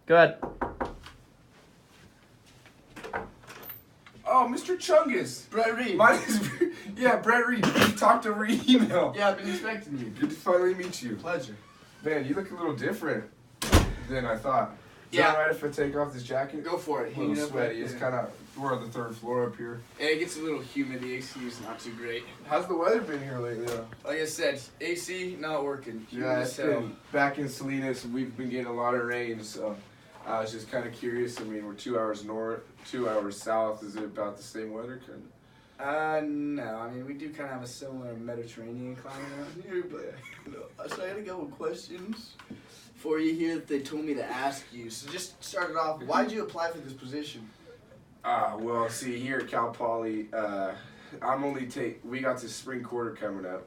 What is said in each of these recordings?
Go ahead. Oh, Mr. Chungus. Brett Reade. Brett Reade. We talked over email. Yeah, I've been expecting you. Good to finally meet you. Pleasure. Man, you look a little different than I thought. Is Yeah. that alright if I take off this jacket? Go for it. A little sweaty. It's kind of, we're on the 3rd floor up here. And it gets a little humid. The AC is not too great. How's the weather been here lately, though? Like I said, AC not working. Humid Yeah, as it's hell. been back in Salinas. We've been getting a lot of rain, so I was just kind of curious. I mean, we're 2 hours north, 2 hours south. Is it about the same weather, kind of? No. I mean, we do kind of have a similar Mediterranean climate around here, but so I had a couple questions for you here that they told me to ask you. So just start it off. Why did you apply for this position? Well, see, here at Cal Poly, we got this spring quarter coming up,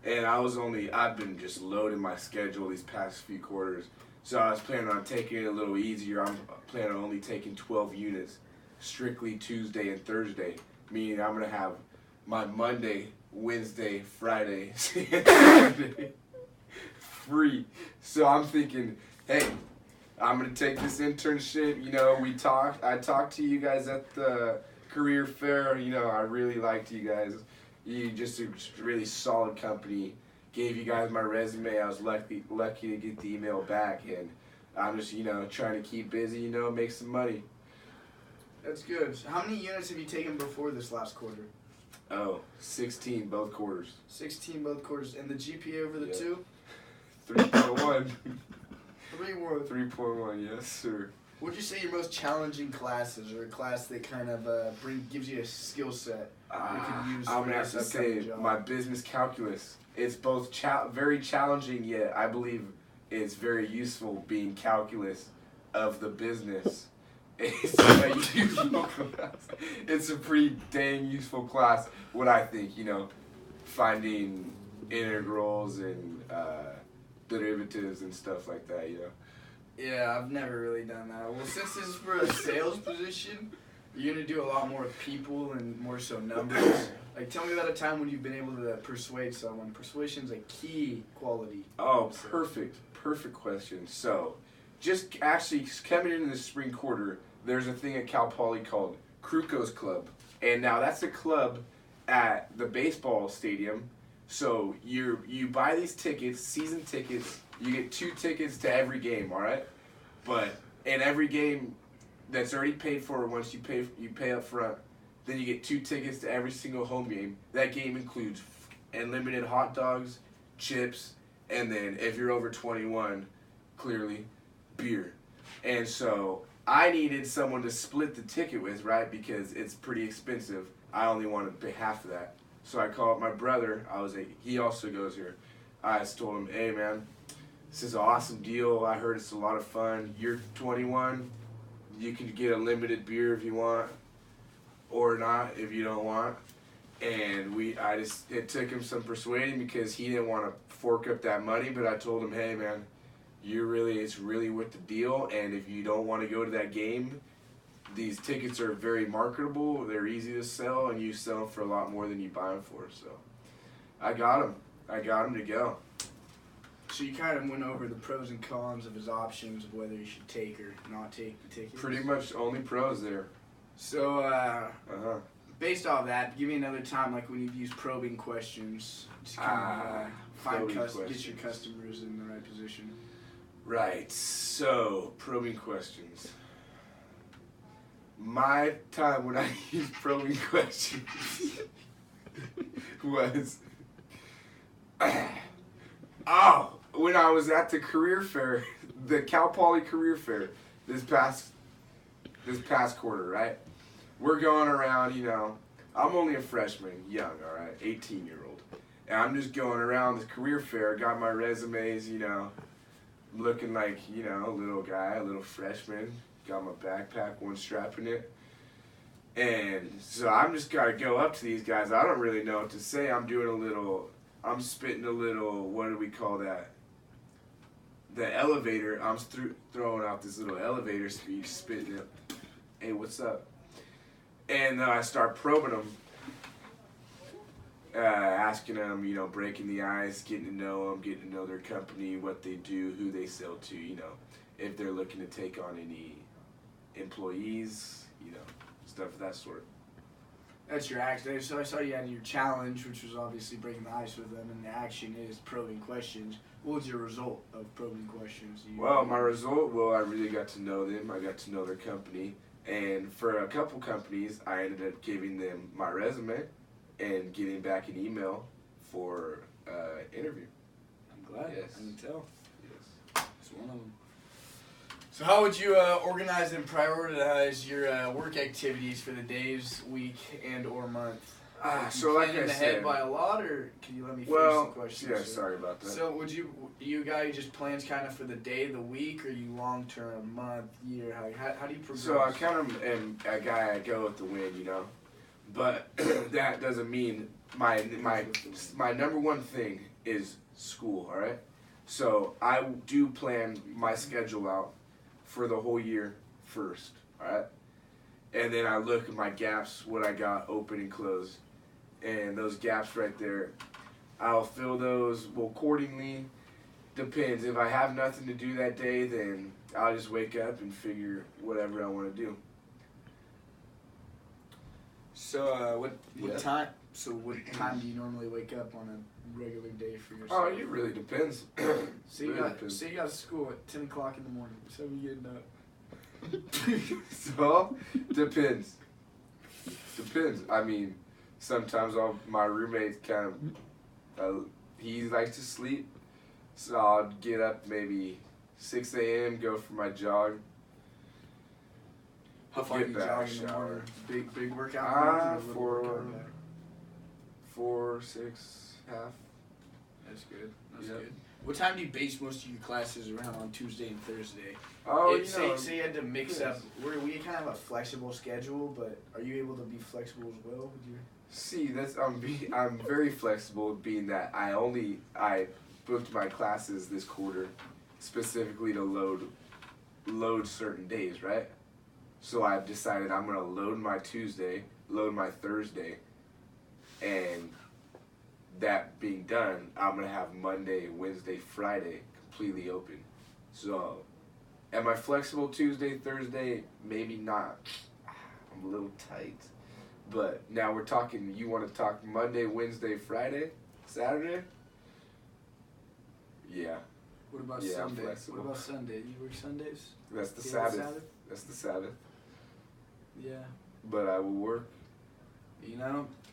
and I've been just loading my schedule these past few quarters. So I was planning on taking it a little easier. I'm planning on only taking 12 units, strictly Tuesday and Thursday, meaning I'm going to have my Monday, Wednesday, Friday, Saturday free. So I'm thinking, hey, I'm going to take this internship. You know, I talked to you guys at the career fair. You know, I really liked you guys. You just a really solid company. Gave you guys my resume. I was lucky to get the email back, and I'm just, trying to keep busy, make some money. That's good. So how many units have you taken before this last quarter? Oh, 16 both quarters. 16 both quarters. And the GPA over the two? 3.1. 3.1. 3.1, yes, sir. What would you say your most challenging classes, or a class that kind of gives you a skill set you can use? I'm gonna have to say my business calculus. It's both very challenging, yet I believe it's very useful, being calculus of the business. It's a useful class. It's a pretty dang useful class. What I think, finding integrals and derivatives and stuff like that, Yeah, I've never really done that. Well, since this is for a sales position, you're going to do a lot more with people and more so numbers. Like, tell me about a time when you've been able to persuade someone. Persuasion's a key quality. Oh, perfect question. So, just actually coming into the spring quarter, there's a thing at Cal Poly called Kruko's Club. And now that's a club at the baseball stadium. So you buy these tickets, season tickets. You get 2 tickets to every game, all right? But in every game that's already paid for, once you pay up front, then you get 2 tickets to every single home game. That game includes unlimited hot dogs, chips, and then if you're over 21, clearly, beer. And so I needed someone to split the ticket with, right? Because it's pretty expensive. I only wanted to pay half of that. So I called my brother. He also goes here. I just told him, hey man, this is an awesome deal. I heard it's a lot of fun. You're 21. You can get a limited beer if you want, or not if you don't want. And it took him some persuading because he didn't want to fork up that money. But I told him, hey man, it's really worth the deal. And if you don't want to go to that game, these tickets are very marketable. They're easy to sell, and you sell them for a lot more than you buy them for. So I got him to go. So you kind of went over the pros and cons of his options of whether you should take or not take the tickets. Pretty much only pros there. So based off that, give me another time like when you've used probing questions to kind of get your customers in the right position. Right. So probing questions. My time when I used probing questions was when I was at the career fair, the Cal Poly career fair this past quarter, right? We're going around, I'm only a freshman, young, all right, 18-year-old. And I'm just going around the career fair, got my resumes, looking like, a little guy, a little freshman. Got my backpack, one strap in it. And so I'm just got to go up to these guys. I don't really know what to say. I'm spitting a little, what do we call that? The elevator. I'm throwing out this little elevator speech, spitting it. Hey, what's up? And then I start probing them. Asking them, breaking the ice, getting to know them, getting to know their company, what they do, who they sell to, if they're looking to take on any employees, stuff of that sort. That's your action. So I saw you had your challenge, which was obviously breaking the ice with them, and the action is probing questions. What was your result of probing questions? Well, my result, I really got to know them. I got to know their company. And for a couple companies, I ended up giving them my resume and getting back an email for interview. I'm glad. Yes. I can tell. Yes. It's one of them. So how would you organize and prioritize your work activities for the days, week, and or month? So like I said, ahead by a lot, or can you let me finish the question? Yeah, sorry about that. So would you guys just plans kind of for the day, the week, or you long term, month, year? How do you progress? So I kind of am a guy, I go with the wind, but that doesn't mean my number one thing is school. All right, so I do plan my schedule out for the whole year first. All right, and then I look at my gaps, what I got open and closed. And those gaps right there, I'll fill those accordingly. Depends. If I have nothing to do that day, then I'll just wake up and figure whatever I want to do. So what time? So what time do you normally wake up on a regular day for yourself? Oh, it really depends. Say you got school at 10 o'clock in the morning. So you getting up? So depends. Depends. I mean. Sometimes my roommate he likes to sleep, so I'll get up maybe 6 a.m., go for my jog. How far do you jog in the morning? Big workout? 4, 6, half. That's good. That's good. What time do you base most of your classes around on Tuesday and Thursday? Oh, say you had to mix up. We kind of have a flexible schedule, but are you able to be flexible as well with your? See, I'm very flexible, being that I booked my classes this quarter specifically to load certain days, right? So I've decided I'm gonna load my Tuesday, load my Thursday, and that being done, I'm gonna have Monday, Wednesday, Friday completely open. So, am I flexible Tuesday, Thursday? Maybe not. I'm a little tight. But now we're talking, you want to talk Monday, Wednesday, Friday, Saturday? Yeah. What about Sunday? What about Sunday? You work Sundays? That's the Sabbath. That's the Sabbath. Yeah. But I will work.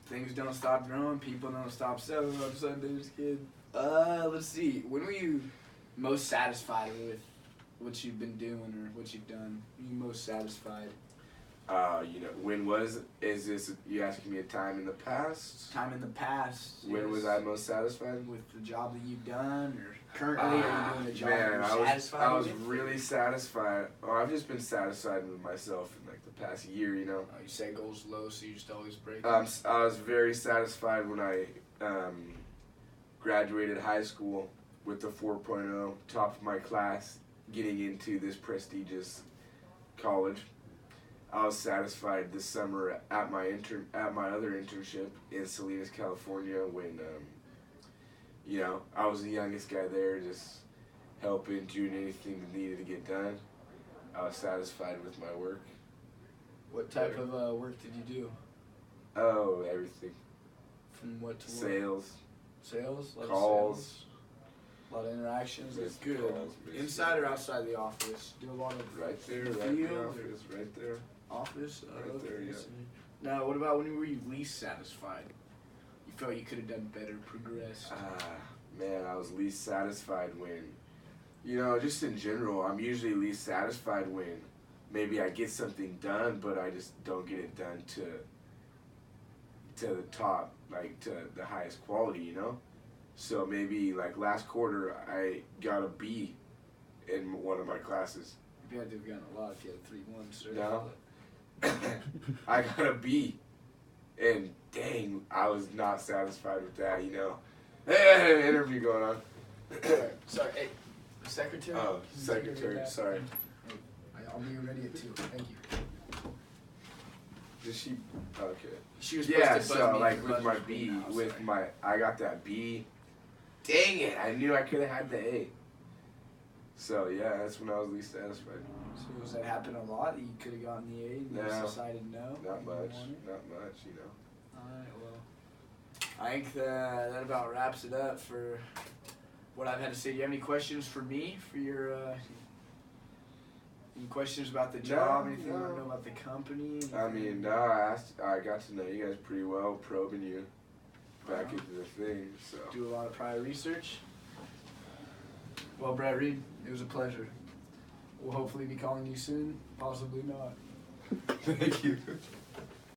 Things don't stop growing, people don't stop selling on Sundays, kid. Let's see. When were you most satisfied with what you've been doing or what you've done? You most satisfied? Is this, you asking me a time in the past? Time in the past. When was I most satisfied? With the job that you've done, or currently are you doing a job that you're satisfied I was with? really satisfied. I've just been satisfied with myself in the past year, Oh, you set goals low, so you just always break I was very satisfied when I graduated high school with the 4.0, top of my class, getting into this prestigious college. I was satisfied this summer at my other internship in Salinas, California, when I was the youngest guy there, just helping, doing anything that needed to get done. I was satisfied with my work. What type of work did you do? Oh, everything. From what to what? Sales, Like calls. sales? A lot of interactions. That's Good. good. Calls, Inside or outside the office? Do a lot of right there, field right in the or office, right there. office. Right there, yeah. Now, what about when were you least satisfied? You felt you could have done better, progressed. Man, I was least satisfied when, just in general, I'm usually least satisfied when maybe I get something done, but I just don't get it done to the top, like to the highest quality, So maybe like last quarter, I got a B in one of my classes. You had to have gotten a lot if you had 3-1, sir. No. I got a B, and dang, I was not satisfied with that, Hey, interview going on. Sorry, hey, secretary? Oh, secretary, sorry. I'll be ready at 2, thank you. Did she? Okay. She was supposed to buzz so me like for with my lunch B, now, with sorry. I got that B. Dang it! I knew I could have had the A. So yeah, that's when I was least satisfied. So does that happen a lot? You could have gotten the A and you No. just decided no? Not you much, didn't want it? not much, you know. Alright, well, I think that about wraps it up for what I've had to say. Do you have any questions for me? For your, any questions about the job? Anything you want to know about the company? I mean, no, I got to know you guys pretty well, probing you back into the thing, so. Do a lot of prior research. Well, Brett Reade, it was a pleasure. We'll hopefully be calling you soon. Possibly not. Thank you.